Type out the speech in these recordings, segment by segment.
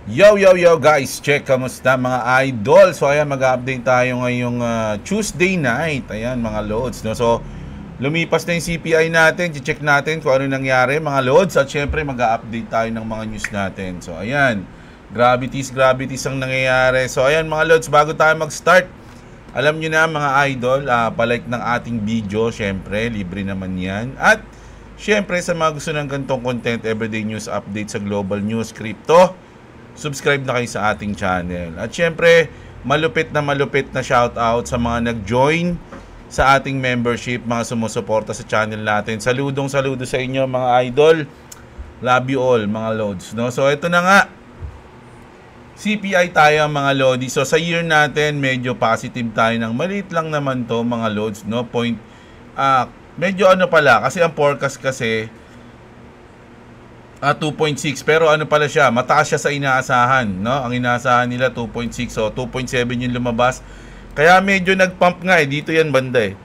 Yo, yo, yo guys, check, kamusta mga idol? So ayan, mag-update tayo ngayong Tuesday night. Ayan mga loads, no? So lumipas na yung CPI natin, check natin kung ano nangyari mga loads. At syempre mag-update tayo ng mga news natin. So ayan, gravities ang nangyayari. So ayan mga loads, bago tayo mag-start, alam nyo na mga idol, palike ng ating video. Syempre, libre naman yan. At syempre sa mga gusto ng ganitong content, everyday news update sa global news, crypto, subscribe na kayo sa ating channel. At syempre, malupit na shoutout sa mga nag-join sa ating membership, mga sumusuporta sa channel natin. Saludo sa inyo mga idol. Love you all mga loads, no? So ito na nga, CPI tayo mga lodi. So sa year natin, medyo positive tayo ng maliit lang naman to mga loads, no? Medyo ano pala, kasi ang forecast kasi 2.6, pero ano pala siya, mataas siya sa inaasahan, no? Ang inaasahan nila 2.6, so 2.7 yung lumabas. Kaya medyo nagpump nga dito yan banda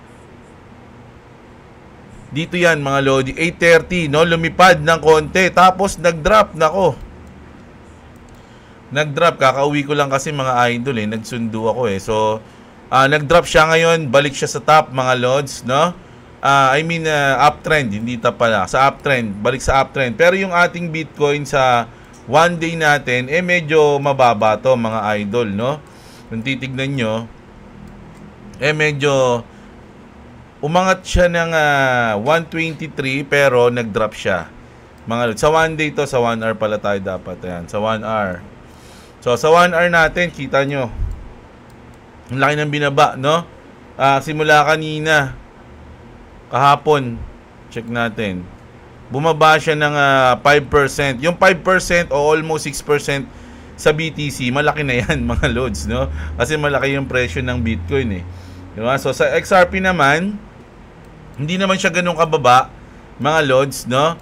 Dito yan mga lodi, 8.30, no? Lumipad ng konti, tapos nag-drop, nako. Nag-drop, kakauwi ko lang kasi mga idol nagsundo ako So, nag-drop siya ngayon, balik siya sa top mga lods, no? Uptrend, hindi top pala. Sa uptrend, balik sa uptrend. Pero yung ating Bitcoin sa one day natin, medyo mababa to mga idol, no? Kung titignan nyo, medyo umangat siya ng 123, pero nag-drop siya. Sa one day to, sa 1 hour pala tayo dapat. Ayan, sa 1 hour. So, sa 1 hour natin, kita nyo, ang laki ng binaba, no? Simula kanina, kahapon, check natin, bumaba siya ng 5%. Yung 5% o almost 6% sa BTC, malaki na yan mga loads, no? Kasi malaki yung presyo ng Bitcoin diba? So sa XRP naman, hindi naman siya ganun kababa mga loads, no?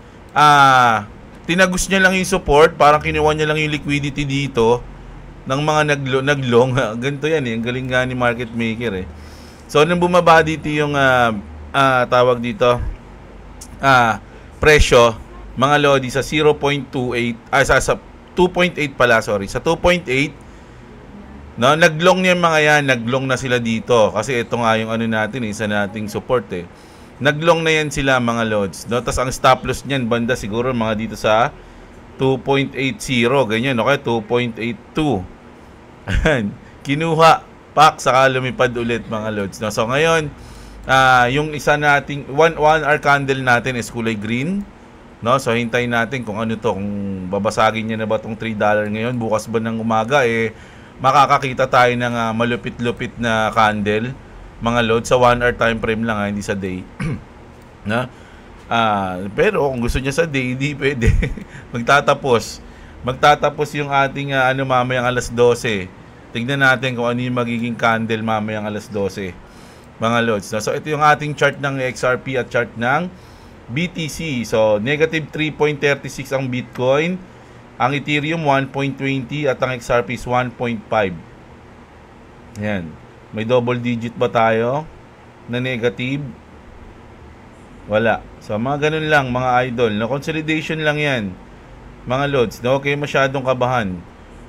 Tinagos niya lang yung support, parang kinuha niya lang yung liquidity dito ng mga naglong. Ganito yan ang galing nga ni market maker So nung bumaba dito yung tawag dito presyo mga lodi sa 0.28 sa 2.8 pala, sorry, sa 2.8, no, naglong niya mga yan, naglong na sila dito kasi ito nga yung ano natin isa nating support naglong na yan sila mga lods, no? Tas ang stop loss niyan banda siguro mga dito sa 2.80 ganyan, okay, 2.82 kinuha pak saka lumipad ulit mga lods, no? So ngayon yung isa nating 1 hour candle natin is kulay green, no? So hintayin natin kung ano to, kung babasagin niya na ba tong $3 ngayon, bukas ba ng umaga makakakita tayo ng malupit-lupit na candle mga load sa 1 hour time frame lang hindi sa day. No? Pero kung gusto niya sa day, hindi pwede. magtatapos yung ating mamayang alas 12. Tignan natin kung ano yung magiging candle mamayang alas 12 mga loads. So ito yung ating chart ng XRP at chart ng BTC. So negative 3.36 ang Bitcoin, ang Ethereum 1.20 at ang XRP is 1.5. Yan. May double digit ba tayo na negative? Wala. So mga ganun lang mga idol. No, consolidation lang yan mga loads. No, okay masyadong kabahan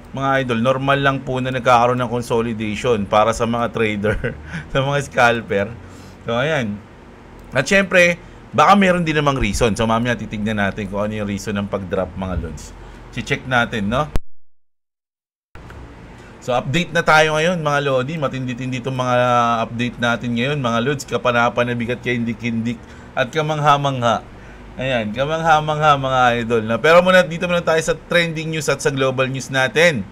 mga idol, normal lang po na nagkakaroon ng consolidation para sa mga trader, sa mga scalper. So, ayan. At syempre, baka meron din namang reason. So, mamaya titignan natin kung ano yung reason ng pag-drop mga lods. Si-check natin, no? So, update na tayo ngayon mga lodi. Matindi-tindi itong mga update natin ngayon mga lods. Kapanapan na bigat kay hindik-hindik at kamangha-mangha. Ayan, kamangha-mangha mga idol. Pero dito muna tayo sa trending news at sa global news natin.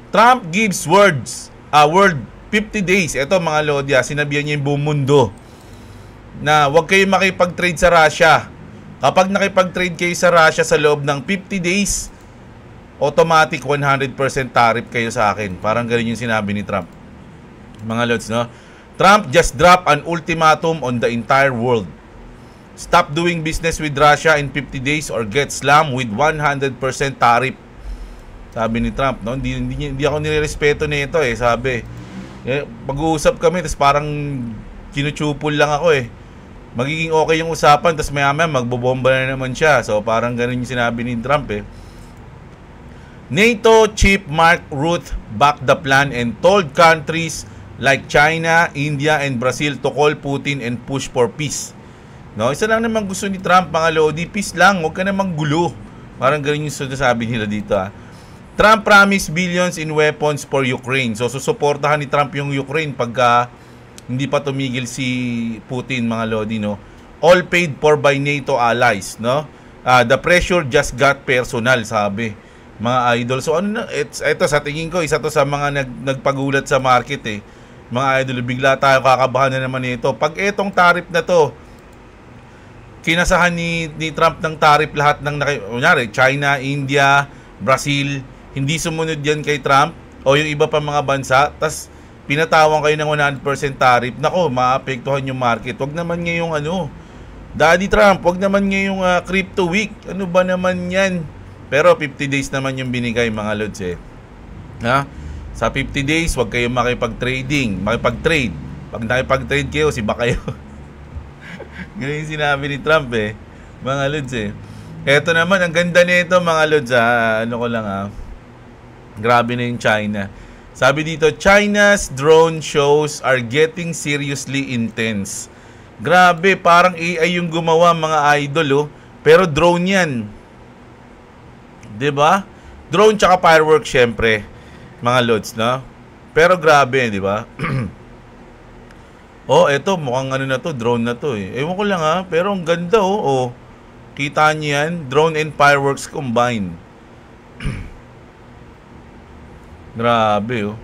Trump gives word 50 days. Ito mga lodya, sinabihan niya yung buong mundo na huwag kayong makipag-trade sa Russia. Kapag nakipag-trade kayo sa Russia sa loob ng 50 days, automatic 100% tariff kayo sa akin. Parang ganun yung sinabi ni Trump. Mga lods, no? Trump just dropped an ultimatum on the entire world. Stop doing business with Russia in 50 days or get slammed with 100% tariff. Sabi ni Trump, no? Hindi ako nirerespeto nito sabi. Pag-uusap kami, tapos parang kinutsupol lang ako Magiging okay yung usapan, tapos maya-maya magbobomba na naman siya. So parang ganun yung sinabi ni Trump NATO chief Mark Rutte backed the plan and told countries like China, India, and Brazil to call Putin and push for peace. No, isa lang naman gusto ni Trump, mga lodi, peace lang, huwag ka namang gulo. Parang ganun yung sinasabi nila dito. Trump promised billions in weapons for Ukraine. So susuportahan ni Trump yung Ukraine pagka hindi pa tumigil si Putin, mga lodi, no? All paid for by NATO allies, no? The pressure just got personal, sabi mga idol. So ano na, ito sa tingin ko, isa to sa mga nagpagulat sa market eh. Mga idol, bigla tayo kakabahan na naman nito. Pag etong tariff na to, kinasahan ni Trump ng tariff lahat ng kunyari, China, India, Brazil, hindi sumunod yan kay Trump o yung iba pa mga bansa, tas pinatawan kayo ng 100% tariff, nako, maapektuhan yung market. Wag naman ngayong Daddy Trump, wag naman ngayong crypto week. Ano ba naman yan? Pero 50 days naman yung binigay, mga lods eh. Sa 50 days, wag kayong makipag-trade. Pag nakipag-trade kayo, siba kayo. Ganun yung sinabi ni Trump eh, mga lods eh. Eto naman, ang ganda nito, mga lods grabe na yung China. Sabi dito, China's drone shows are getting seriously intense. Grabe, parang AI yung gumawa, mga idol, pero drone yan. 'Di ba? Drone tsaka fireworks syempre, mga lods, no? Pero grabe, 'di ba? Eto, mukhang na to, drone na to eh. Ewan ko lang pero ang ganda kita niyo yan, drone and fireworks combined. Grabe,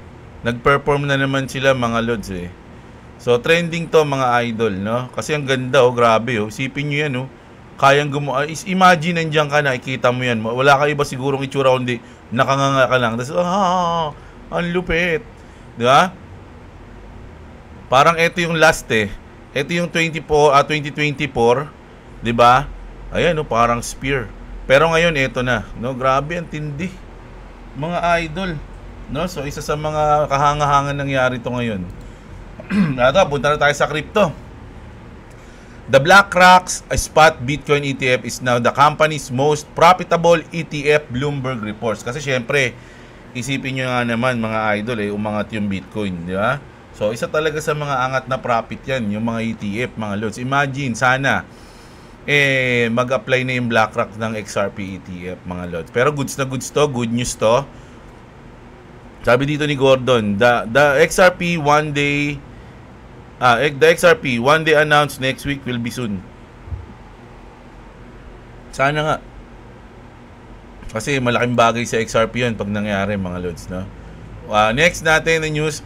nag-perform na naman sila, mga lods eh. So trending to, mga idol, no? Kasi ang ganda, grabe, isipin niyo yan, kayang gumawa. Imagine, nandiyan ka, nakikita mo yan. Wala ka iba sigurong itsura, kundi nakanganga ka lang. Tapos, ang lupit. Di ba? Parang ito yung last eh. Ito yung 2024. Di ba? Ayan, parang spear. Pero ngayon, ito na. No? Grabe, ang tindi. Mga idol. No? So, isa sa mga kahanga-hangan nangyari ito ngayon. Punta na tayo sa crypto. The BlackRock Spot Bitcoin ETF is now the company's most profitable ETF, Bloomberg reports. Kasi syempre, isipin nyo nga naman, mga idol, umangat yung Bitcoin, di ba? So, isa talaga sa mga angat na profit yan, yung mga ETF, mga lods. Imagine, sana, mag-apply na yung BlackRock ng XRP ETF, mga lods. Pero goods na goods to, good news to. Sabi dito ni Gordon, the XRP one day announced next week will be soon. Sana nga. Kasi malaking bagay sa XRP yun pag nangyari, mga lods, no? Next natin na news.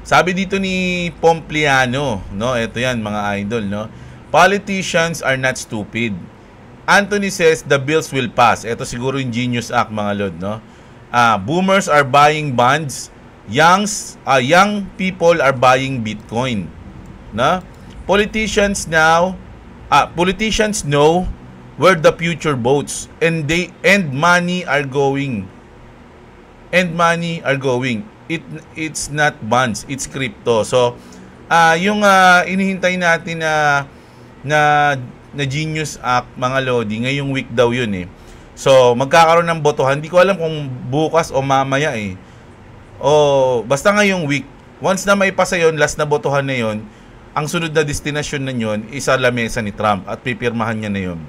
Sabi dito ni Pompliano, no? Ito yan, mga idol, no? Politicians are not stupid. Anthony says the bills will pass. Ito siguro yung Genius Act, mga lod, no? Boomers are buying bonds. Young people are buying Bitcoin. No? Politicians know where the future votes and money are going. It's not bonds, it's crypto. So yung inihintay natin na Genius Act, mga lodi, ngayong week daw yun eh. So magkakaroon ng botohan. Hindi ko alam kung bukas o mamaya eh. Basta ngayong week. Once na may pasa yun, last na botohan na yun, ang sunod na destinasyon na yun, isa lamesa ni Trump at pipirmahan niya na yun.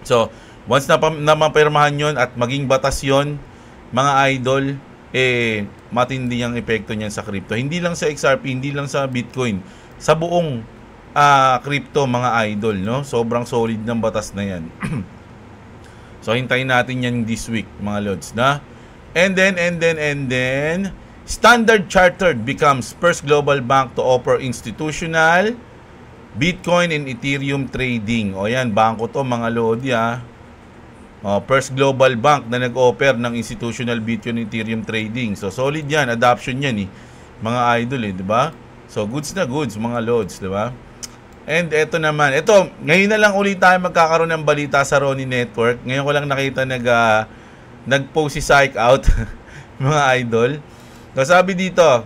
So, once na mapirmahan yun at maging batas yun, mga idol, matindi ang epekto niyan sa crypto. Hindi lang sa XRP, hindi lang sa Bitcoin, sa buong crypto, mga idol, no? Sobrang solid ng batas na yan. So, hintayin natin yan this week, mga lods, na? And then, Standard Chartered becomes first global bank to offer institutional Bitcoin and Ethereum trading. O yan, bangko to, mga lodi, first global bank na nag-offer ng institutional Bitcoin and Ethereum trading. So, solid yan, adoption yan mga idol di ba? So, goods na goods, mga lods, di ba? And eto naman, ngayon na lang ulit tayo magkakaroon ng balita sa Ronin Network. Ngayon ko lang nakita nag-post si Psych Out, mga idol. So, sabi dito,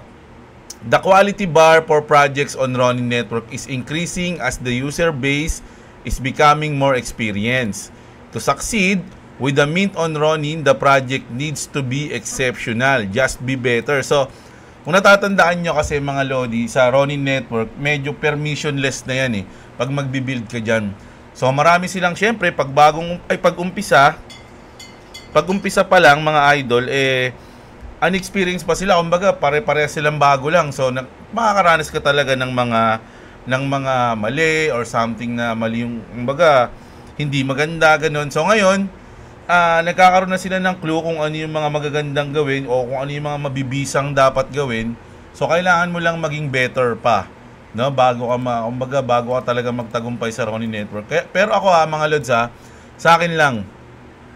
the quality bar for projects on Ronin Network is increasing as the user base is becoming more experienced. To succeed, With the mint on Ronin, the project needs to be exceptional. Just be better. So, kung natatandaan nyo kasi mga Lodi, sa Ronin Network, medyo permissionless na yan eh. Pag magbibuild ka dyan. So, marami silang, syempre, pag-umpisa pa lang mga idol, unexperienced pa sila. Kumbaga, pare-pare silang bago lang. So, makakaranas ka talaga ng mga mali or something na mali yung, kumbaga, hindi maganda, ganun. So, ngayon, nagkakaroon na sila ng clue kung ano yung mga magagandang gawin o kung ano yung mga mabibisang dapat gawin. So, kailangan mo lang maging better pa, no? Bago ka talaga magtagumpay sa Ronin Network. Pero ako mga lods sa akin lang,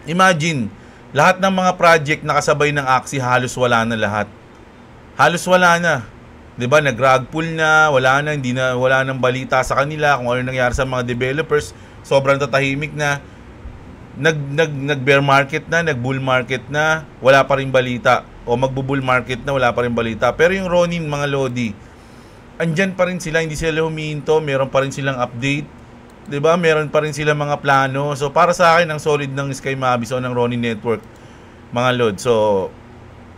imagine, lahat ng mga project na kasabay ng Axie, halos wala na lahat. Halos wala na. 'Di ba? Nag-rug pull na, wala nang balita sa kanila kung ano nangyari sa mga developers. Sobrang tatahimik na. Nag-bear market na, nag-bull market na, wala pa rin balita. O magbo-bull market na, wala pa rin balita. Pero yung Ronin, mga Lodi, andyan pa rin sila, hindi sila humihinto, meron pa rin silang update. 'Di ba? Meron pa rin silang mga plano. So para sa akin, ang solid ng Sky Mabis o ng Ronin Network, mga Lod. So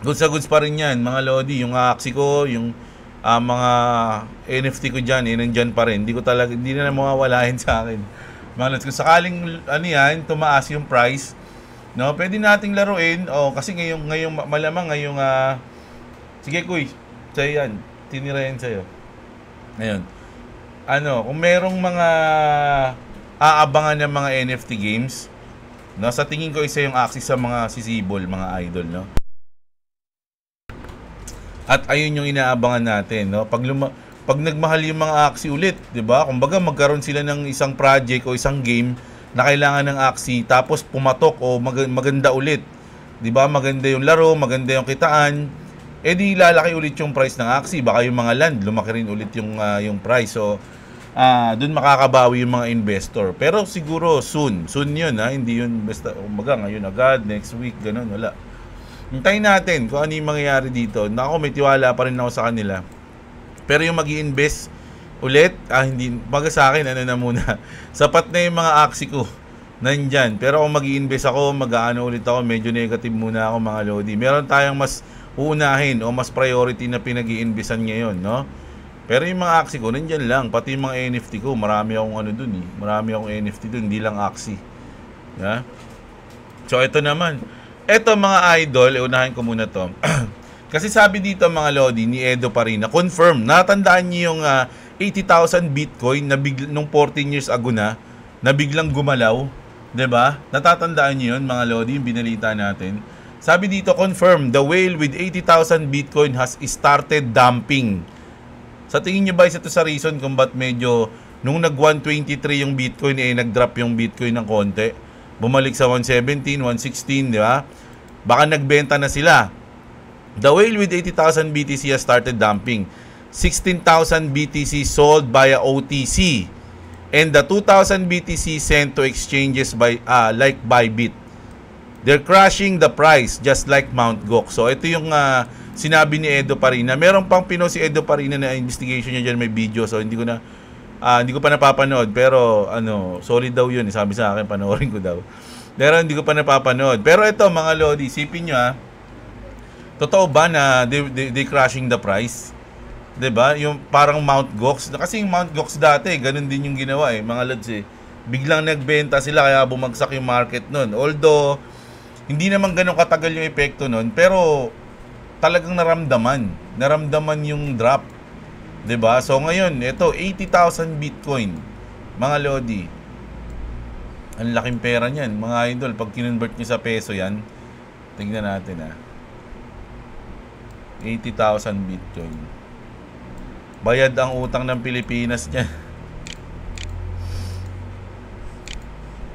goods na goods pa rin 'yan, mga Lodi. Yung Axie ko, yung mga NFT ko diyan, nandiyan pa rin. Hindi na mawawalahin sa akin. Mga Lods, kung sakaling tumaas yung price, no, pwede nating laruin. Kasi ngayong malamang ngayong sige kuy, sa'yo yan, tinira yan sa'yo. Ngayon, kung merong mga aabangan ng mga NFT games, no, sa tingin ko isa yung Axie sa mga sisibol, mga idol, no. At ayun yung inaabangan natin, no. Pag nagmahal yung mga Axie ulit, 'di ba? Kumbaga magkaroon sila ng isang project o isang game na kailangan ng Axie, tapos pumatok o maganda ulit. 'Di ba? Maganda yung laro, maganda yung kitaan. Di lalaki ulit yung price ng Axie. Baka yung mga land lumaki rin ulit yung price. So doon makakabawi yung mga investor. Pero siguro soon 'yun hindi yun basta kumbaga ngayon agad, next week, ganun, wala. Hintayin natin kung ano yung mangyayari dito. Nako, may tiwala pa rin ako sa kanila. Pero yung mag-i-invest ulit, hindi, baga sa akin, na muna. Sapat na yung mga Axie ko, nandyan. Pero kung mag-i-invest ako, mag-aano ulit ako, medyo negative muna ako, mga Lodi. Meron tayong mas uunahin o mas priority na pinag-i-investan ngayon, no? Pero yung mga Axie ko, nandyan lang. Pati yung mga NFT ko, marami akong dun eh. Marami akong NFT dun, hindi lang Axie. Yeah? So, ito naman. Ito mga idol, unahin ko muna to. Kasi sabi dito mga Lodi ni Edo Parina, confirm, natandaan niyo yung 80,000 Bitcoin na nung 14 years ago na biglang gumalaw, 'di ba? Natatandaan niyo yun mga Lodi, yung binalita natin. Sabi dito, confirm, the whale with 80,000 Bitcoin has started dumping. Sa tingin niyo ba isa to sa reason kung ba't medyo nung nag 123 yung Bitcoin nag-drop yung Bitcoin ng konti? Bumalik sa 117, 116, 'di ba? Baka nagbenta na sila. The whale with 80,000 BTC has started dumping. 16,000 BTC sold via OTC. And the 2,000 BTC sent to exchanges like Bybit. They're crashing the price just like Mt. Gox. So ito yung sinabi ni Edo Parina. Meron pang si Edo Parina na investigation niya dyan, may video. So hindi ko pa napapanood. Pero solid daw yun. Sabi sa akin, panoorin ko daw. Pero hindi ko pa napapanood. Pero ito mga Lodi, isipin nyo totoo ba na they crashing the price? 'Di ba? Yung parang Mt. Gox. Kasi yung Mt. Gox dati, ganun din yung ginawa mga Lods Biglang nagbenta sila kaya bumagsak yung market nun. Although hindi naman ganun katagal yung epekto nun, pero talagang naramdaman yung drop. 'Di ba? So ngayon, ito 80,000 Bitcoin. Mga Lodi. Ang laking pera niyan, mga idol. Pag kinonvert niyo sa peso 'yan, tingnan natin 80,000 Bitcoin. Bayad ang utang ng Pilipinas niya.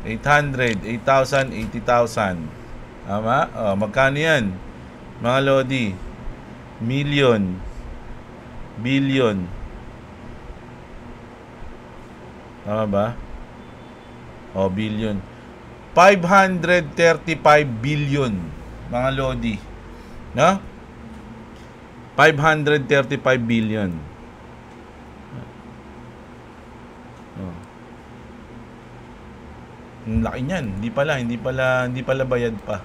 800, 8,000, 80,000. Tama? Magkano yan? Mga Lodi. Million. Billion. Tama ba? Billion. 535 billion. Mga Lodi. No? 535 billion. Ang laki niyan. Hindi pala bayad pa.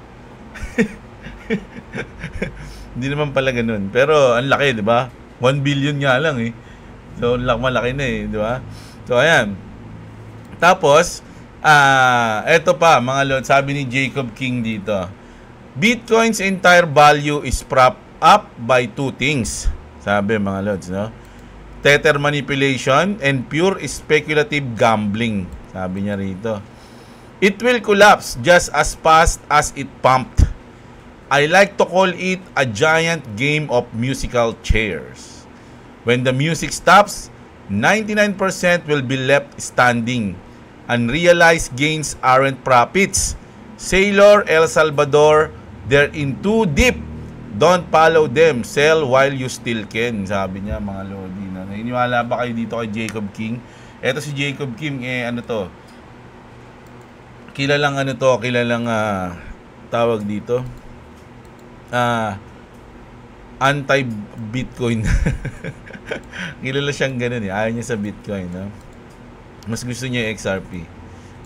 Hindi naman pala ganun. Pero ang laki, 'di ba? 1 billion nga lang eh. So, malaki na eh, 'di ba? So, ayan. Tapos, eto pa, mga lord, sabi ni Jacob King dito. Bitcoin's entire value is propped up by two things. Sabi mga lords, no? Tether manipulation and pure speculative gambling. Sabi niya rito. It will collapse just as fast as it pumped. I like to call it a giant game of musical chairs. When the music stops, 99% will be left standing. Unrealized gains aren't profits. Sailor El Salvador, they're in too deep. Don't follow them. Sell while you still can. Sabi niya mga lodi. Naniniwala ba kayo dito kay Jacob King? Eto si Jacob King, ano to? Kilalang tawag dito. Anti-Bitcoin. Kilala siyang ganun eh. Ayaw niya sa Bitcoin, no? Mas gusto niya yung XRP,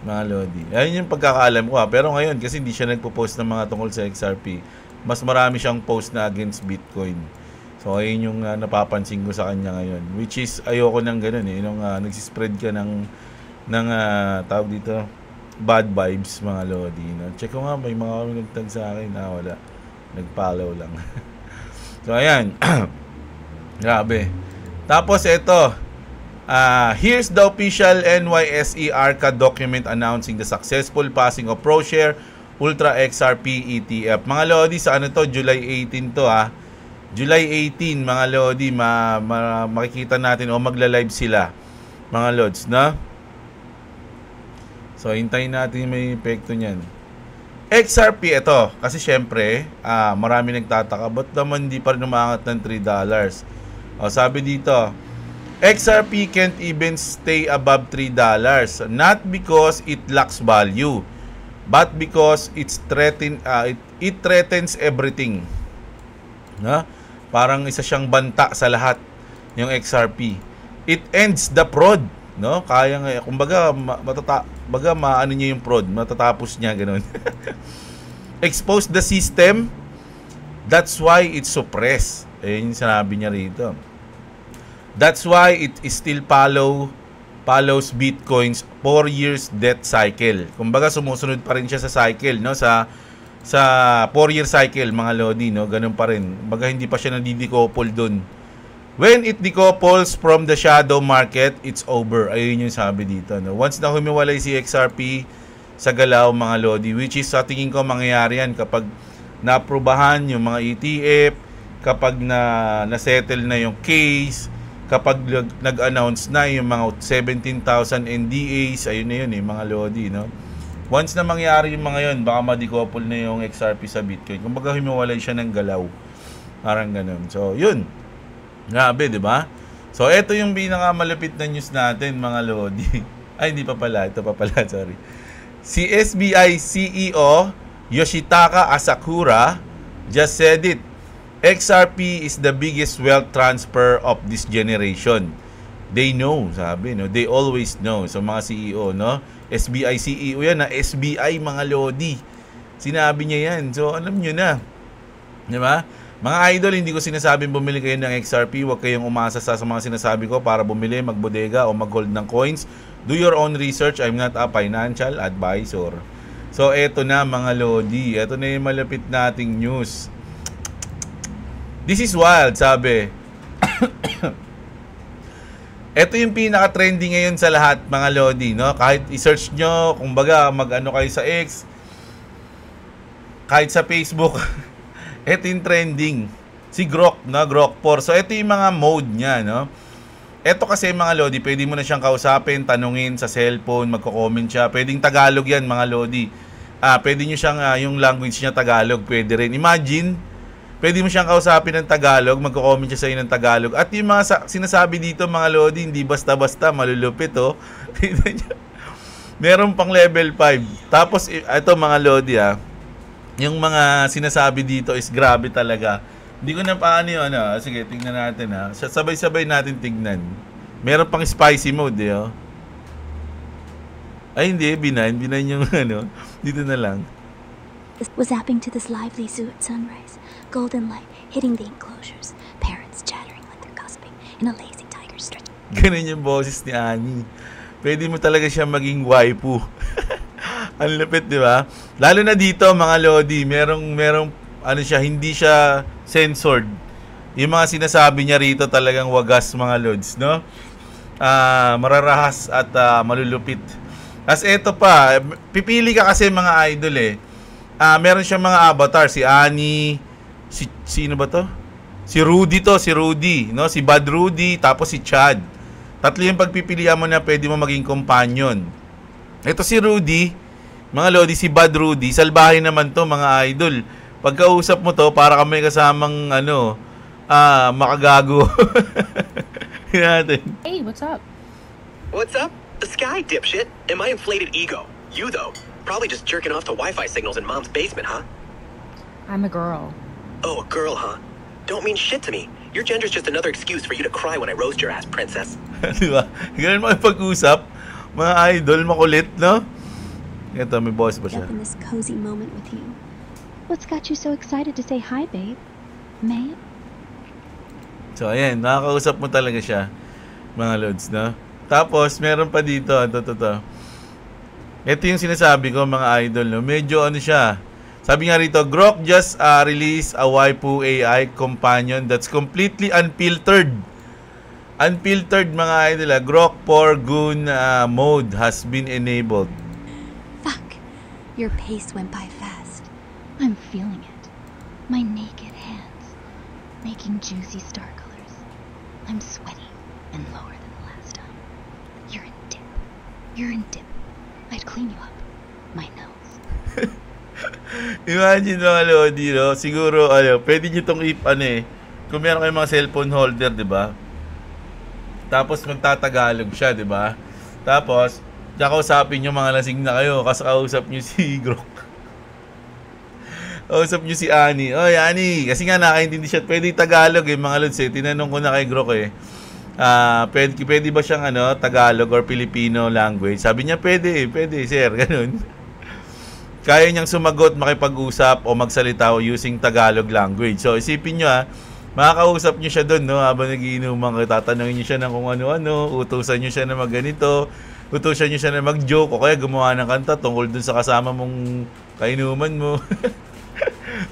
mga lodi. Ayun yung pagkakaalam ko ha. Pero ngayon, kasi hindi siya nagpo-post ng mga tungkol sa XRP, mas marami siyang post na against Bitcoin. So, ayun yung napapansin ko sa kanya ngayon. Which is, ayoko nang ganun eh. Nung nagsispread ka ng tawag dito, bad vibes, mga lodi. No? Check ko nga, may mga nagtag sa akin. Wala. Nag-follow lang. So, ayan. Grabe. Tapos, ito. Here's the official NYSE ARCA document announcing the successful passing of ProShare Ultra XRP ETF. Mga lodi, sa ano to? July 18 to ha. July 18, mga lodi, makikita natin o magla-live sila. Mga lods, na? So, hintayin natin may epekto niyan. XRP, ito. Kasi syempre, marami nagtataka. Ba't naman di pa rin umangat ng $3? O, sabi dito, XRP can't even stay above $3, not because it lacks value, but because it threatens everything. No? Parang isa siyang banta sa lahat yung XRP. It ends the fraud, no? Kaya nga, kumbaga maano niya yung fraud, matatapos niya ganun. Expose the system, that's why it's suppressed. Ayun yung sinabi niya rito. That's why it still follows Bitcoin's 4 years death cycle. Kumbaga sumusunod pa rin siya sa cycle, no? Sa 4-year cycle, mga lodi, no? Ganun pa rin. Kumbaga hindi pa siya nadidecouple doon. When it decouples from the shadow market, it's over. Ayun yung sabi dito, no? Once na humiwalay si XRP sa galaw, mga lodi, which is sa tingin ko mangyayari yan kapag naaprubahan yung mga ETF, kapag na-settle na yung case, kapag nag-announce na yung mga 17,000 NDAs, ayun na yun eh, mga lodi, no? Once na mangyari yung mga yun, baka ma-decouple na yung XRP sa Bitcoin. Kumbaga humiwalay siya ng galaw. Parang ganun. So, yun. Grabe, di ba? So, ito yung pinakamalapit na news natin, mga lodi. Ay, hindi pa pala. Ito pa pala, sorry. Si SBI CEO Yoshitaka Asakura just said it. XRP is the biggest wealth transfer of this generation. They know, sabi, no? They always know. So, mga CEO, no? SBI CEO yan, na SBI, mga lodi. Sinabi niya yan. So, alam nyo na. Di ba? Mga idol, hindi ko sinasabing bumili kayo ng XRP. Huwag kayong umasa sa mga sinasabi ko para bumili, magbodega o mag-hold ng coins. Do your own research. I'm not a financial advisor. So, eto na, mga lodi. Eto na yung malapit nating news. This is wild, sabi. Ito yung pinaka-trending ngayon sa lahat, mga lodi, no? Kahit i-search nyo, kumbaga mag-ano kayo sa X, kahit sa Facebook, ito yung trending. Si Grok, no? Grok 4. So, ito yung mga mode niya, no? Ito kasi, mga lodi, pwede mo na siyang kausapin, tanungin sa cellphone, magko-comment siya. Pwedeng Tagalog yan, mga lodi. Pwede nyo siyang, yung language niya Tagalog, pwede rin. Imagine, pwede mo siyang kausapin ng Tagalog, magko-comment siya sa iyo ng Tagalog. At yung mga sinasabi dito, mga lodi, hindi basta-basta, malulupit, oh. Meron pang level 5. Tapos, ito, mga lodi, yung mga sinasabi dito is grabe talaga. Hindi ko na paano yun, Sige, tingnan natin, Sabay-sabay natin tingnan. Meron pang spicy mode, oh. Ay, hindi. Binine yung ano. Dito na lang. Was zapping to this lively zoo at sunrise. Golden light hitting the enclosures. Parrots chattering like they're gossiping in a lazy tiger stretch. Ganun yung boses ni Annie. Pwede mo talaga siya maging waifu. Ang lupit, di ba? Lalo na dito, mga Lodi, merong ano siya, hindi siya censored. Yung mga sinasabi niya rito talagang wagas, mga Lods, no? Mararahas at malulupit. As eto pa, pipili ka kasi mga idol eh. Meron siyang mga avatar, si Annie, sino ba to? Si Rudy to, si Rudy, no? Si Bad Rudy, tapos si Chad. Tatlo yung pagpipilian mo na pwede mo maging companion. Ito si Rudy, mga Lodi, si Bad Rudy, salbahin naman to mga idol. Pagkausap mo to, para kami kasamang ano, makagago. Hey, what's up? What's up? The sky, dipshit. And my inflated ego. You, though. Probably just jerking off to Wi-Fi signals in Mom's basement, huh? I'm a girl. Oh, a girl, huh? Don't mean shit to me. Your gender's just another excuse for you to cry when I roast your ass, princess. Diba? Ganun makipag-usap. Mga idol, makulit, no? Ito, may boss ba siya? Up in this cozy moment with you. What's got you so excited to say hi, babe? May? So, ayan, nakakausap mo talaga siya, mga Lods, no? Tapos, meron pa dito, ito yung sinasabi ko, mga idol, no? Medyo ano siya. Sabi nga rito, Grok just released a waifu AI companion that's completely unfiltered. Unfiltered, mga idol, Grok 4 Goon mode has been enabled. Fuck. Your pace went by fast. I'm feeling it. My naked hands making juicy star colors. I'm sweaty and lower than the last time. You're in dip. You're in dip. I'd clean you up. My nose. Imagine mga Lodi, no? Siguro, pwede nyo itong kung meron kayong mga cellphone holder, di ba? Tapos magtatagalog siya, di ba? Tapos, kakausapin nyo mga lasing na kayo, kasi kausap nyo si Grok. Kausap nyo si Annie. Oy, Annie, kasi nga nakaintindi siya. Pwede Tagalog mga Lods eh. Tinanong ko na kay Grok eh. Pwede ba siyang Tagalog or Filipino language? Sabi niya, pwede, sir. Ganun. Kaya niyang sumagot, makipag-usap o magsalita using Tagalog language. So, isipin niyo makakausap niyo siya doon, no? Habang nagiinuman ka, tatanungin niyo siya ng kung ano-ano, utusan niyo siya na magganito, utusan niyo siya na mag-joke, o kaya gumawa ng kanta tungkol dun sa kasama mong kainuman mo.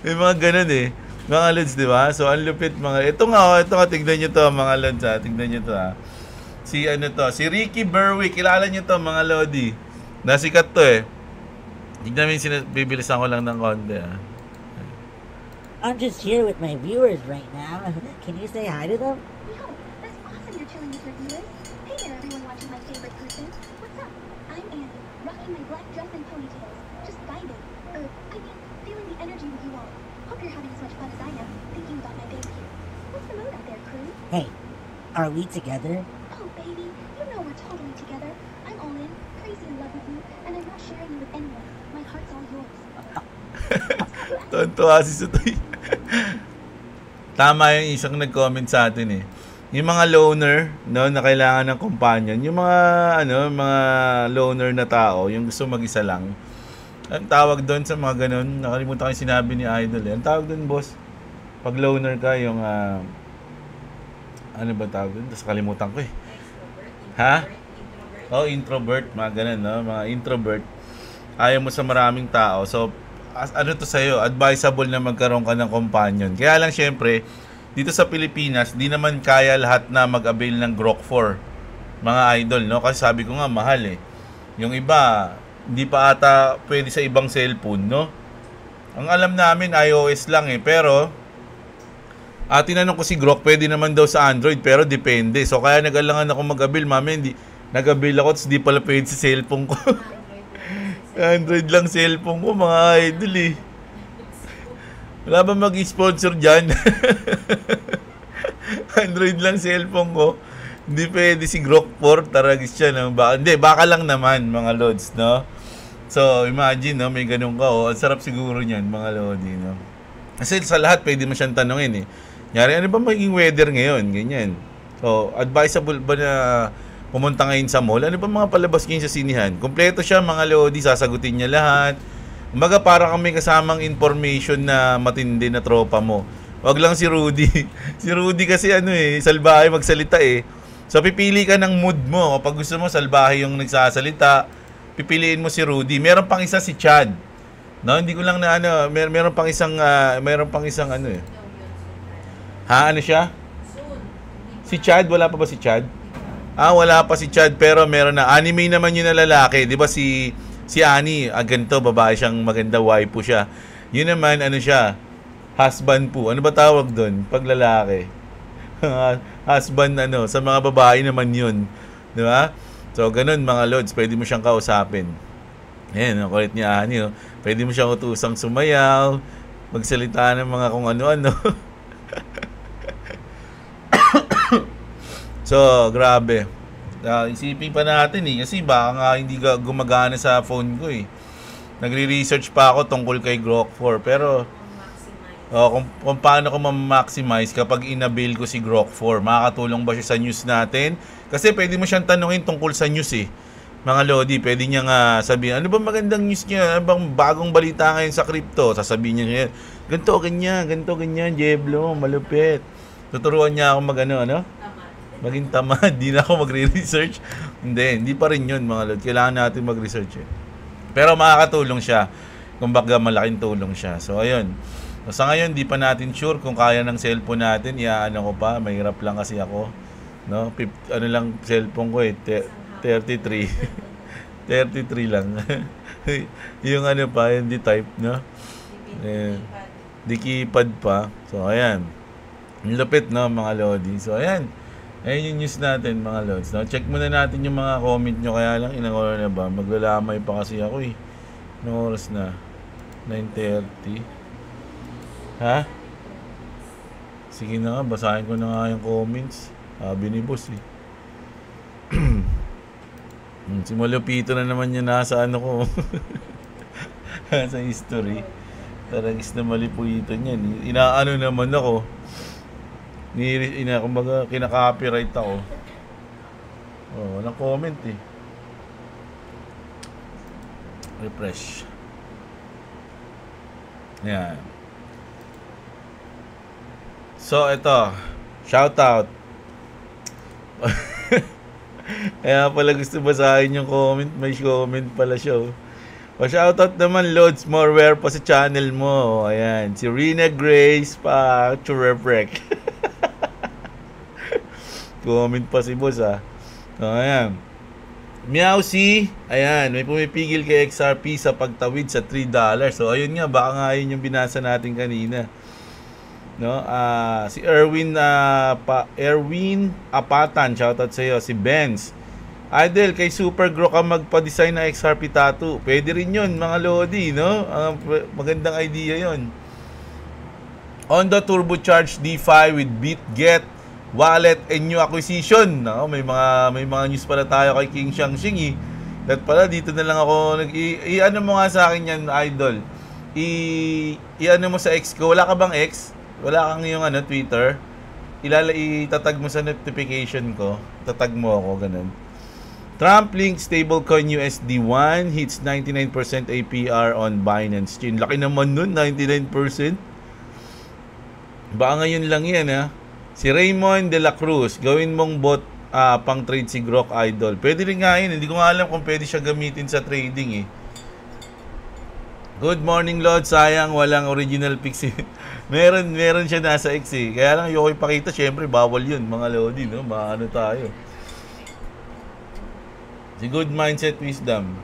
May mga ganun eh. Mga Lods, di ba? So, ang lupit mga... Ito nga, tignan nyo to, mga Lods, tignan nyo to, Si Ricky Berwick, kilala nyo to, mga Lodi. Nasikat to eh. Tignan mo yung bibilisan ko lang ng konti, I'm just here with my viewers right now. Can you say hi to them? Yo, that's awesome you're chilling with your viewers. Hey there, everyone watching my favorite person. What's up? I'm Annie, rocking my black dress and ponytails. Just vibing. Feeling the energy with you all. Hope you're having as much fun as I am, thinking about my babe here. What's the mood out there, crew? Hey, are we together? Oh, baby, you know we're totally together. I'm all in, crazy in love with you, and I'm not sharing you with anyone. My heart's all yours. Tonto si Sutoy. Tama yung isang nag-comment sa atin eh. Yung mga loner, no, na kailangan ng companion, yung mga mga loner na tao, yung gusto mag-isa lang. Ang tawag doon sa mga ganun, nakalimutan ko yung sinabi ni Idol eh. Ang tawag doon, boss, pag loner ka, yung ano ba tawag doon? Tapos kalimutan ko eh. Ha? Oh, introvert, mga ganun, no? Mga introvert. Ayaw mo sa maraming tao. So, ano to sa'yo? Advisable na magkaroon ka ng companion. Kaya lang, syempre, dito sa Pilipinas, di naman kaya lahat na mag-avail ng Grok 4. Mga idol, no? Kasi sabi ko nga, mahal eh. Yung iba, hindi pa ata pwede sa ibang cellphone, no? Ang alam namin, iOS lang eh. Pero, tinanong ko si Grok, pwede naman daw sa Android, pero depende. So, kaya nag-alangan ako mag-avail. Mami, nag-avail ako, tapos di pala pwede sa cellphone ko. Android lang cellphone ko, mga idol eh. Wala ba mag-sponsor dyan? Android lang cellphone ko. Hindi pwede si Grok 4, taragis siya. No? Baka lang naman, mga Lods, no? So, imagine, no? May ganun ka, oh. Ang sarap siguro niyan, mga Lodi, no? Kasi sa lahat, pwede mo siyang tanongin, eh. Yari, ano ba magiging weather ngayon? Ganyan. So, advisable ba na pumunta ngayon sa mall. Ano ba mga palabas ngayon sa sinihan? Kompleto siya mga lodi, sasagutin niya lahat. Kumbaga para kami kasamang information na matindi na tropa mo. Wag lang si Rudy. Si Rudy kasi salbahe magsalita eh. So pipili ka ng mood mo. Kapag gusto mo salbahe yung nagsasalita, pipiliin mo si Rudy. Meron pang isa si Chad. No, hindi ko lang na meron pang isang Ha, ano siya? Si Chad, wala pa ba si Chad? Wala pa si Chad pero meron na. Anime naman yun na lalaki. Di ba si Annie, ganito, babae siyang maganda, waifu siya. Yun naman, siya? Husband po. Ano ba tawag doon? Pag lalaki. Husband, sa mga babae naman yun. Di ba? So, ganun mga lods. Pwede mo siyang kausapin. Ayan, ang kulit niya, Annie. Pwede mo siyang utusang sumayaw, magsalita ng mga kung ano-ano. So, grabe. Isipin pa natin kasi baka nga hindi gumagana sa phone ko Nagre-research pa ako tungkol kay Grok 4 pero kung paano ko ma-maximize kapag inabil ko si Grok 4. Makakatulong ba siya sa news natin? Kasi pwede mo siyang tanungin tungkol sa news Mga lodi, pwede niya nga sabihin, ano ba magandang news niya? Ano bang bagong balita ngayon sa crypto? Sasabihin niya, ganito, ganyan, Jeblo, malupit. Tuturuan niya ako maging tamad. Di na ako magre-research. Hindi pa rin yun mga lord. Kailangan natin mag-research Pero makakatulong siya. Kumbaga malaking tulong siya. So ayun. So, sa ngayon, di pa natin sure kung kaya ng cellphone natin. Ko pa. Mahirap lang kasi ako. No? Lang cellphone ko 33. 33 lang. Yung pa, yung di-type, no? Di keypad pa. So ayan. Ang lupit, no, mga lodi. So ayan. Ayun yung news natin mga lods. No? Check muna natin yung mga comment nyo. Kaya lang ilang oras na ba? Maglalamay pa kasi ako Anong oras na? 9:30. Ha? Sige na nga. Basahin ko na nga yung comments. Sabi ni boss Si Malupito na naman yung nasa ko. Sa history. Taragis na Malupito niyan. Inaano naman ako. Kumbaga, kinaka-copyright ako. Walang comment Refresh. Yan. So, ito. Shoutout. Kaya pala gusto basahin yung comment. May comment pala siya. Shoutout naman, Lods. More wear pa sa channel mo. Ayan. Si Rina Grace pa. Churreprek. Comment pa si boss ayan. Meowsy, ayan, may pumipigil kay XRP sa pagtawid sa $3. So ayun nga, baka nga yun yung binasa natin kanina. No? Si Erwin Apatan, shoutout sa iyo. Si Benz, Idol, kay Super Grow ka magpa-design ng XRP tattoo. Pwede rin yun, mga lodi, no? Magandang idea yun. Honda Turbocharged D5 with BitGet wallet and new acquisition. No, may mga news pala tayo kay King Xiangxing That pala dito na lang ako ano mo nga sa akin yan, Idol. Ano mo sa X ko. Wala ka bang X? Wala kang yung Twitter? Itatag mo sa notification ko. Tatag mo ako, ganun. Trump link stablecoin USD1 hits 99% APR on Binance Chain. Laki naman nun, 99%. Baka ngayon lang yan Si Raymond De La Cruz, gawin mong bot pang trade si Grok Idol. Pwede rin nga yun. Hindi ko nga alam kung pwede siya gamitin sa trading Good morning, Lord. Sayang walang original pics meron siya nasa X Kaya lang ayoko ipakita. Siyempre, bawal yun, mga Lodi. No? Maano tayo. Si Good Mindset Wisdom.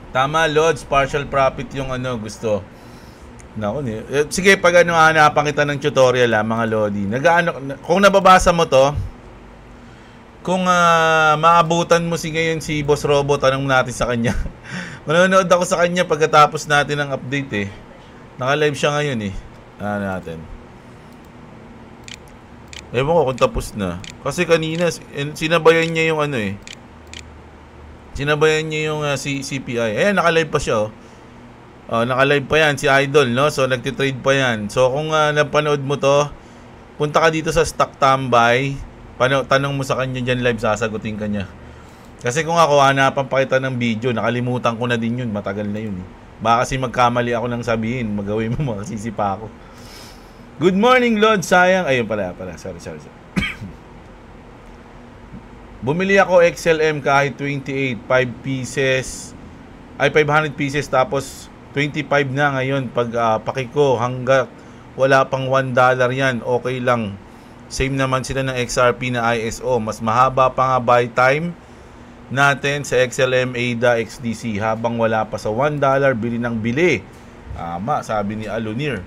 Tama, Lords. Partial profit yung gusto. Sige, pag hanapan kita ng tutorial mga Lodi. Kung nababasa mo to, kung maabutan mo ngayon si Boss Robot, tanong natin sa kanya. Manonood ako sa kanya pagkatapos natin ng update Naka-live siya ngayon natin. Ewan ko kung tapos na. Kasi kanina, sinabayan niya yung Sinabayan niya yung CPI. Ayan, naka-live pa siya naka-live pa yan si Idol, no? So nagtitrade pa yan. So kung napanood mo to, punta ka dito sa Stock Tambay. Tanong mo sa kanya dyan live, sasagutin ka niya. Kasi kung ako, hanapan pa kita ng video, nakalimutan ko na din yun, matagal na yun eh. Baka kasi magkamali ako ng sabihin, magawin mo, makasisipa ako. Good morning, Lord, sayang. Ayun pala, sorry. Bumili ako XLM kahit 28, 5 pieces, ay 500 pieces, tapos 25 na ngayon. Pag pakiko, hanggang wala pang $1 yan, okay lang. Same naman sila ng XRP na ISO. Mas mahaba pa nga buy time natin sa XLM ADA XDC habang wala pa sa $1, bili ng bili. Tama, sabi ni Alunir.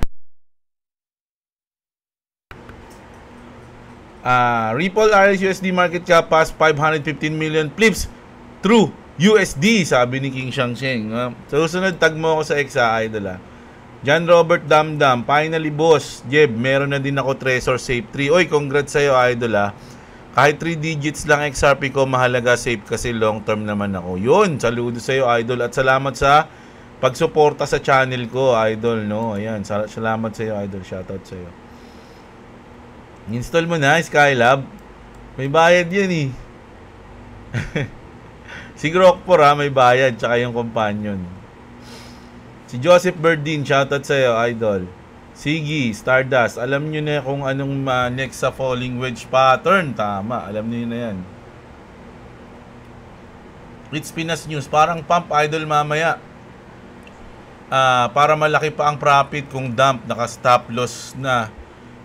Ripple RSUSD market cap past 515 million flips through USD, sabi ni King Shangsheng. So, susunod, tag mo ako sa XA, idol. John Robert Damdam, finally boss, Jeb, meron na din ako Trezor Safe 3. Oy, congrats sa'yo, idol. Kahit 3 digits lang XRP ko, mahalaga safe kasi long term naman ako. Yun, saludo sa'yo, idol. At salamat sa pagsuporta sa channel ko, idol, no? Ayan, salamat sa'yo, idol. Shoutout sa'yo. Install mo na, Skylab. May bayad yan eh. Si Grokpor may bayad, tsaka yung companion. Si Joseph Berdin, shoutout sa'yo, idol. Sige, Stardust, alam nyo na kung anong next sa falling wedge pattern. Tama, alam nyo na yan. It's Pinas News, parang pump, idol, mamaya. Para malaki pa ang profit kung dump, naka-stop loss na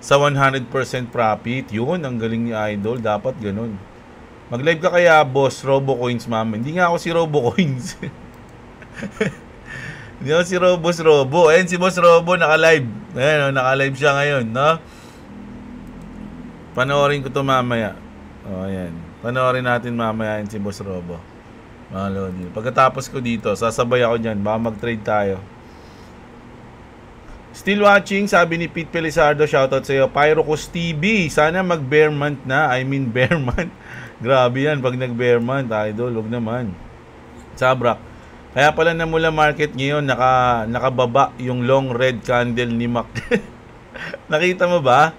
sa 100% profit. Yun, ang galing ni idol. Dapat ganun. Mag-live ka kaya, boss, RoboCoins, mama. Hindi nga ako si RoboCoins. Hindi ako si Robo. Ayan, si Boss Robo, naka-live. Ayan, naka-live siya ngayon, no? Panoorin ko to mamaya. Ayan. Panoorin natin mamaya yun si Boss Robo. Mga lodi. Pagkatapos ko dito, sasabay ako dyan. Baka mag-trade tayo. Still watching, sabi ni Pete Pelizardo, shoutout sa iyo. Pyrocos TV, sana mag-bear month na. I mean bear month. Grabe yan, pag nag-bear month, idol, huwag naman. Sabrak. Kaya pala na mula market ngayon, nakababa yung long red candle ni Mac. Nakita mo ba?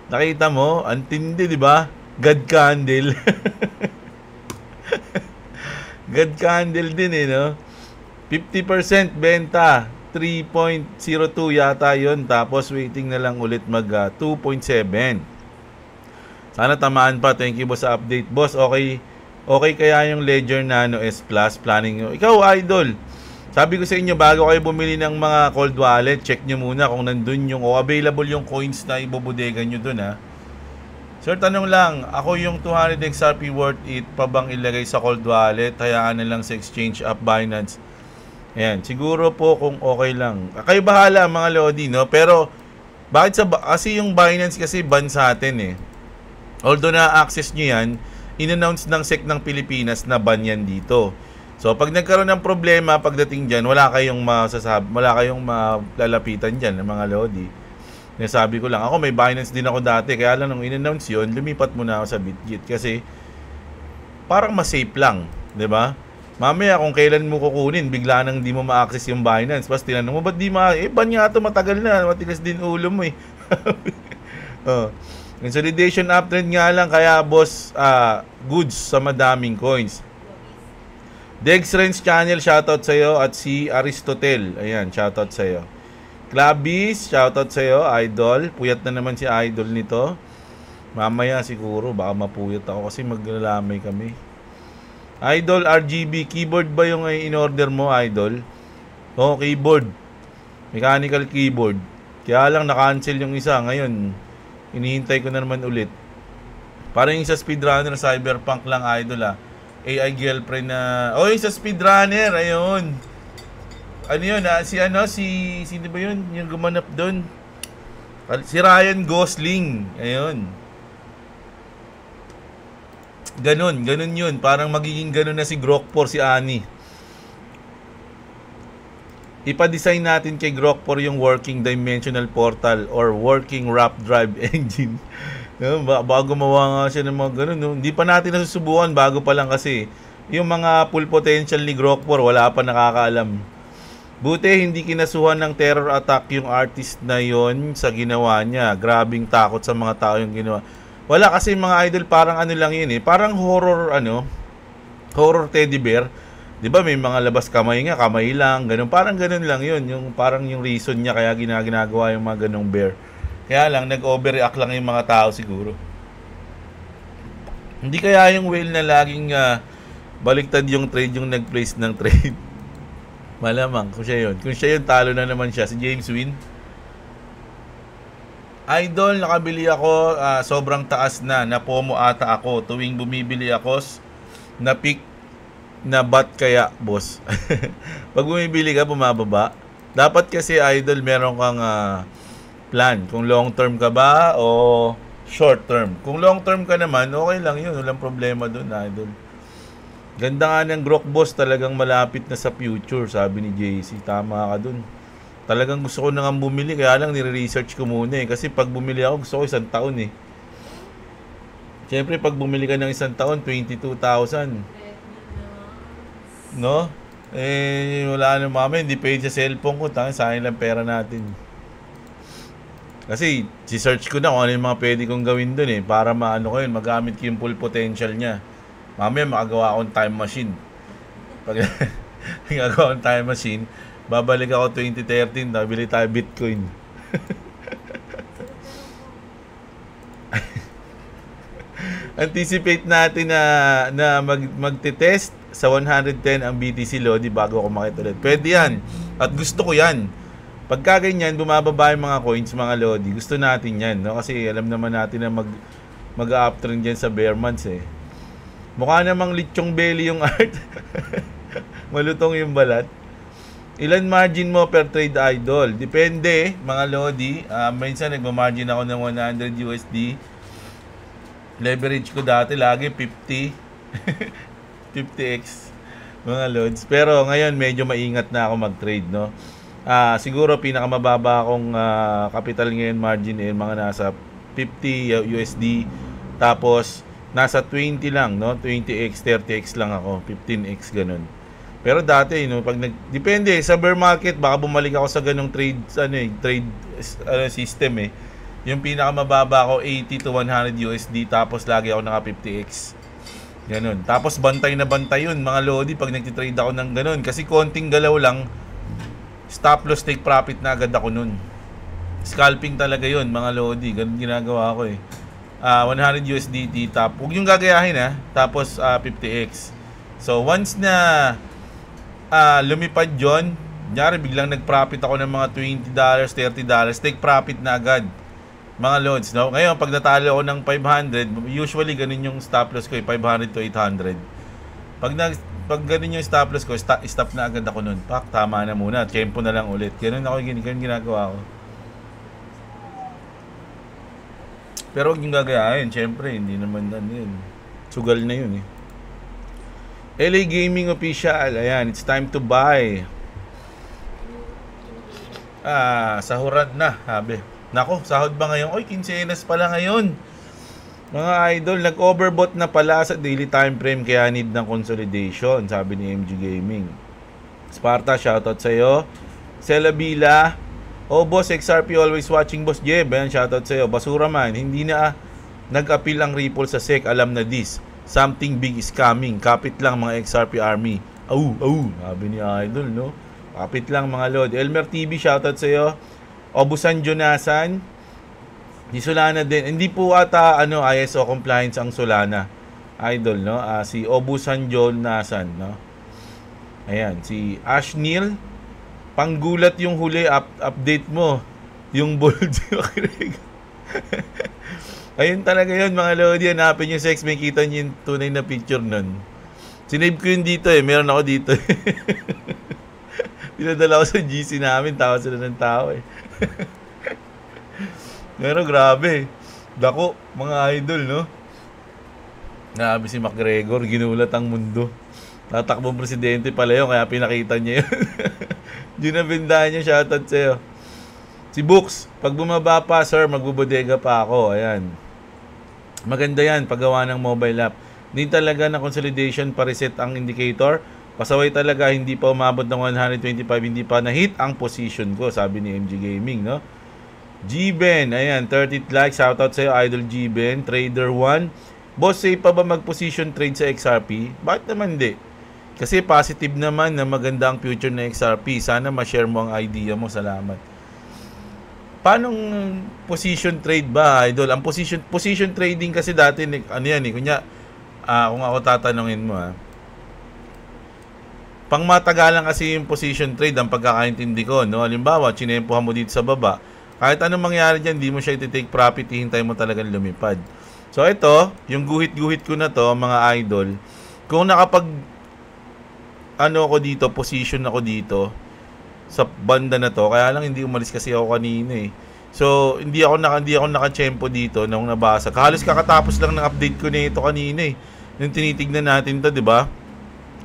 Nakita mo? Antindi, di ba? God candle. God candle din eh, no? 50% benta. 3.02 yata yon, tapos waiting na lang ulit mag 2.7. Sana tamaan pa. Thank you boss sa update, boss. Okay kaya yung Ledger Nano S Plus planning nyo? Ikaw, idol, sabi ko sa inyo, bago kayo bumili ng mga cold wallet, check nyo muna kung nandun yung o available yung coins na ibobodegan nyo dun, ha. Sir, tanong lang, ako yung 200 XRP worth it pa bang ilagay sa cold wallet? Hayaan na lang sa exchange app Binance. Ayan, siguro po kung okay lang. Kayo bahala mga lodi, no? Pero, kasi yung Binance kasi ban sa atin eh. Although na-access nyo yan, in-announce ng SEC ng Pilipinas na ban yan dito. So, pag nagkaroon ng problema pagdating dyan, wala kayong malalapitan dyan ng mga lodi. Nasabi ko lang, ako may Binance din ako dati, kaya lang nung in-announce yun, lumipat muna ako sa Bitget kasi parang mas safe lang, 'di ba? Mamaya kung kailan mo kukunin, bigla nang di mo ma-access yung Binance. Basta tinanong mo, ba't di ban nga ito, matagal na, matigas din ulo mo eh. Consolidation uptrend nga lang, kaya boss, goods sa madaming coins. Dex Renz Channel, shoutout sa'yo, at si Aristotel, ayan, shoutout sa'yo. Clabis, shoutout sa'yo, idol. Puyat na naman si idol nito. Mamaya siguro, baka mapuyat ako kasi maglalamay kami. Idol RGB, keyboard ba yung in-order mo, idol? Oo, keyboard. Mechanical keyboard. Kaya lang na-cancel yung isa. Ngayon, inihintay ko na naman ulit. Parang yung sa speedrunner, cyberpunk lang, idol AI girlfriend na... Oh, yung sa speedrunner, ayun. Ano yun, sino ba yun? Yung gumanap doon. Si Ryan Gosling. Ayun. Ganun yun. Parang magiging ganun na si Grokpor, si Ani. Ipa-design natin kay Grokpor yung working dimensional portal or working wrap drive engine. Bago gumawa nga siya ng mga ganun. No? Hindi pa natin nasusubukan, bago pa lang kasi. Yung mga full potential ni Grokpor, wala pa nakakaalam. Buti hindi kinasuhan ng terror attack yung artist na yon sa ginawa niya. Grabing takot sa mga tao yung ginawa. Wala kasi mga idol, parang ano lang yun eh. Parang horror, horror teddy bear. Di ba may mga labas kamay nga, kamay lang, ganun. Parang ganun lang yun. Yung, parang yung reason niya kaya ginagawa yung mga ganung bear. Kaya lang, nag-overreact lang yung mga tao siguro. Hindi kaya yung whale na laging baliktad yung trade, yung nag-place ng trade. Malamang, kung siya yun. Kung siya yun, talo na naman siya. Si James Win. Idol, nakabili ako, sobrang taas na pomo ata ako. Tuwing bumibili ako, na pick na bat kaya, boss. Pag bumibili ka, bumababa. Dapat kasi, idol, meron kang plan. Kung long term ka ba o short term. Kung long term ka naman, okay lang yun. Walang problema dun, idol. Ganda nga ng Grok, boss. Talagang malapit na sa future, sabi ni JC. Tama ka dun. Talagang gusto ko nang bumili, kaya lang nire-research ko muna eh. Kasi pag bumili ako, gusto ko 1 taon eh. Siyempre, pag bumili ka ng 1 taon, 22,000. No? Eh, wala na mami, hindi pwede sa cellphone ko. Sayang lang pera natin. Kasi, si-search ko na kung ano yung mga pwede kong gawin dun eh. Para maano ko yun, magamit ko yung full potential niya. Mami, makagawa akong time machine. Pag makagawa akong time machine, babalik ako 2013, nabili tayo Bitcoin. Anticipate natin na magte-test sa 110 ang BTC Lodi bago ako makita ulit. Pwede yan. At gusto ko yan. Pagka ganyan, bumababa yung mga coins, mga Lodi. Gusto natin yan. No? Kasi alam naman natin na mag-uptrend dyan sa bear months eh. Mukha namang lechong belly yung art. Malutong yung balat. Ilan margin mo per trade, idol? Depende, mga Lodi. Minsan nagmamargin ako ng 100 USD. Leverage ko dati lagi 50. 50x, mga Lods. Pero ngayon medyo maingat na ako mag-trade, no? Siguro pinakamababa akong capital ngayon margin mga nasa 50 USD. Tapos nasa 20 lang, no? 20x, 30x lang ako, 15x ganun. Pero dati, pag depende sa bear market, baka bumalik ako sa ganung trade system eh. Yung pinakamababa ko 80 to 100 USD, tapos lagi ako naka 50x. Ganun. Tapos bantay na bantay yun, mga Lodi, pag nagtitrade ako ng ganun. Kasi konting galaw lang, stop loss, take profit na agad ako nun. Scalping talaga yun, mga Lodi. Ganun ginagawa ko eh. 100 USDT, huwag yung gagayahin tapos 50x. So once na lumipad yun, nyari biglang nag-profit ako ng mga $20, $30, take profit na agad, mga Lods, no? Ngayon, pag natalo ako ng 500, usually ganun yung stop loss ko, 500 to 800. Pag ganun yung stop loss ko, stop na agad ako nun. Pak, tama na muna, tempo na lang ulit. Ganun ganun ginagawa ko. Pero huwag yung gagayahin, syempre, hindi naman yun. Sugal na yun eh. LA Gaming Official, ayan, it's time to buy. Sahuran na, sabi. Nako, sahod ba ngayon? Oy, quincenas pala ngayon. Mga idol, nag-overbought na pala sa daily time frame kaya need ng consolidation, sabi ni MG Gaming. Sparta, shoutout sa'yo. Celabila, boss, XRP always watching, boss Jeb. Ayan, shoutout sa'yo. Basura man, hindi na nag-appeal ang Ripple sa SEC, alam na this. Something big is coming. Kapit lang mga XRP army. Sabi ni idol, no? Kapit lang mga Lord. Elmer TV, shoutout sa'yo. Obusan Jonasan. Di Solana din. Hindi po ata ISO compliance ang Solana. Idol, no? Si Obusan Jonasan, no? Ayan, si Ash Neil. Panggulat yung huli, update mo. Yung bold yung ayun talaga yun, mga Lodi. Hanapin yung sex, may kita nyo yung tunay na picture nun. Sinave ko yun dito eh. Meron ako dito. Pinadala ko sa GC namin. Tawa sila ng tao eh. Pero grabe. Dako, mga idol, no? Grabe si McGregor. Ginulat ang mundo. Tatakbong presidente pala yun, kaya pinakita niya yun. Ginabindahan niya. Shoutout sa'yo. Si Books, pag bumaba pa, sir, magbubodega pa ako. Ayan. Maganda yan, paggawa ng mobile app. Hindi talaga na consolidation pa-reset ang indicator. Pasaway talaga, hindi pa umabot ng 125, hindi pa na-hit ang position ko, sabi ni MG Gaming, no? G-Ben, ayan, 30 likes. Shoutout sa'yo, Idol G-Ben. Trader 1. Boss, safe pa ba mag-position trade sa XRP? Bakit naman hindi? Kasi positive naman na maganda ang future na XRP. Sana ma-share mo ang idea mo. Salamat. Paano position trade ba, Idol? Ang position trading kasi dati, ano yan eh, kunya, kung ako tatanungin mo pang matagalan kasi yung position trade, ang pagkakaintindi ko, no? Halimbawa, chinempohan mo dito sa baba, kahit anong mangyari dyan, di mo siya iti-take profit, hihintay mo talagang lumipad. So ito, yung guhit-guhit ko na to, mga idol, kung nakapag ako dito, position ako dito sa banda na to, kaya lang hindi umalis kasi ako kanina eh. So hindi ako nakachempo dito nung nabasa. Halos kakatapos lang ng update ko nito kanina eh. Yung tinitignan natin to, 'di ba?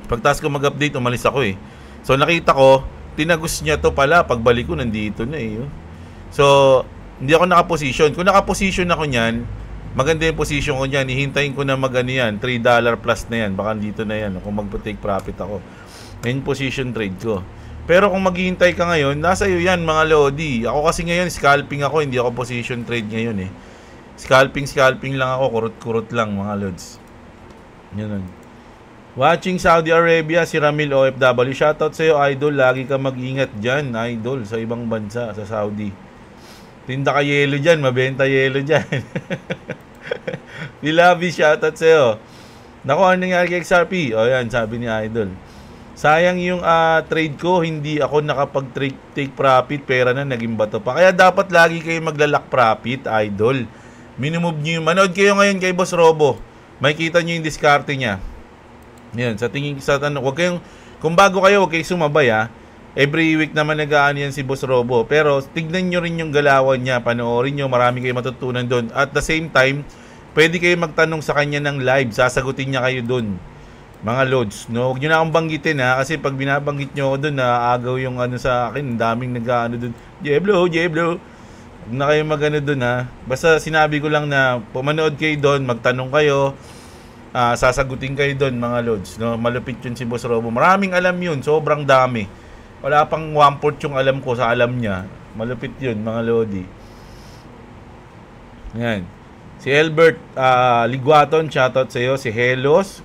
Pagtas ko mag-update, umalis ako eh. So nakita ko, tinagos niya to pala, pagbalik ko nandito na eh. So hindi ako nakaposition. Kung nakaposition ako niyan, maganda yung position ko niyan, hihintayin ko na magano yan, $3 plus na yan, baka dito na yan, kung mag-take profit ako. Yan position trade ko. Pero kung maghihintay ka ngayon, nasa iyo yan mga Lodi. Ako kasi ngayon, scalping ako, hindi ako position trade ngayon eh. Scalping lang ako, kurot-kurot lang mga Lods. Yun. Watching Saudi Arabia, si Ramil OFW. Shoutout sa'yo, Idol. Lagi ka mag-ingat dyan, Idol, sa ibang bansa, sa Saudi. Tinda ka yelo dyan, mabenta yelo dyan. Pilabi, shoutout sa'yo. Naku, ano nangyari kay XRP? O yan, sabi ni Idol. Sayang yung trade ko, hindi ako nakapag-take profit, pera na naging bato pa. Kaya dapat lagi kayo maglalak profit, Idol. Minumove nyo yung, manood kayo ngayon kay Boss Robo. May kita nyo yung diskarte niya. Yan, sa tingin sa tanong, wag kayong, kung bago kayo, wag kayong sumabay Every week naman nag-aano yan si Boss Robo. Pero tignan nyo rin yung galawan niya, panoorin nyo, marami kayo matutunan doon. At the same time, pwede kayo magtanong sa kanya ng live, sasagutin niya kayo doon. Mga Lods, no? Huwag nyo na akong banggitin kasi pag binabanggit nyo ako doon, naaagaw yung ano sa akin, daming nag-aano doon. Jeblo. Huwag na kayo mag-ano doon Basta sinabi ko lang na pumanood kayo doon, magtanong kayo. Sasagutin kayo doon mga Lods, no? Malupit yun si Boss Robo. Maraming alam yun, sobrang dami. Wala pang 1/4 yung alam ko sa alam niya. Malupit yun mga Lodi. Yan. Si Albert Liguaton, shoutout sa iyo. Si Helos,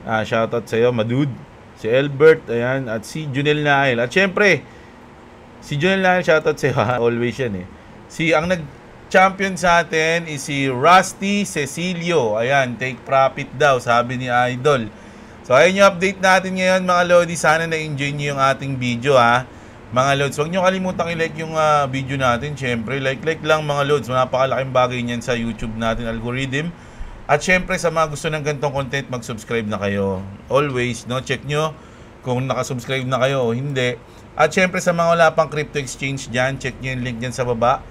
shoutout sa iyo, Madud. Si Albert, ayan. At si Junel Nael. At syempre, si Junel Nael, shoutout sa iyo. Always yan ang nag-champion sa atin is si Rusty Cecilio. Ayan, take profit daw, sabi ni Idol. So, ayun yung update natin ngayon mga Lodi. Sana na-enjoy nyo yung ating video mga Lods. Huwag nyo kalimutang i-like yung video natin. Siyempre, like lang mga Lods. Napakalaking bagay niyan sa YouTube natin algorithm. At siyempre, sa mga gusto ng ganitong content, mag-subscribe na kayo. Always, no? Check nyo kung nakasubscribe na kayo o hindi. At siyempre, sa mga wala pang crypto exchange dyan, check nyo yung link dyan sa baba.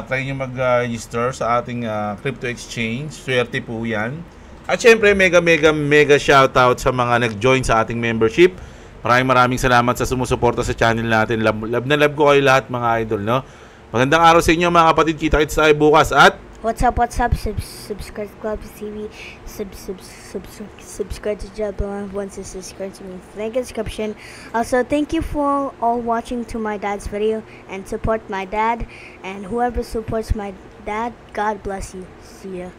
Try nyo mag-register sa ating crypto exchange. Swerte po yan. At syempre, mega shoutout sa mga nag-join sa ating membership. Maraming salamat sa sumusuporta sa channel natin. Love na love ko kayo lahat mga idol, no? Magandang araw sa inyo mga kapatid. Kita-kits tayo bukas at what's up? Subscribe to Club TV. Subscribe to Job once you subscribe to me. Link in the description. Also, thank you for all watching to my dad's video and support my dad. And whoever supports my dad, God bless you. See ya.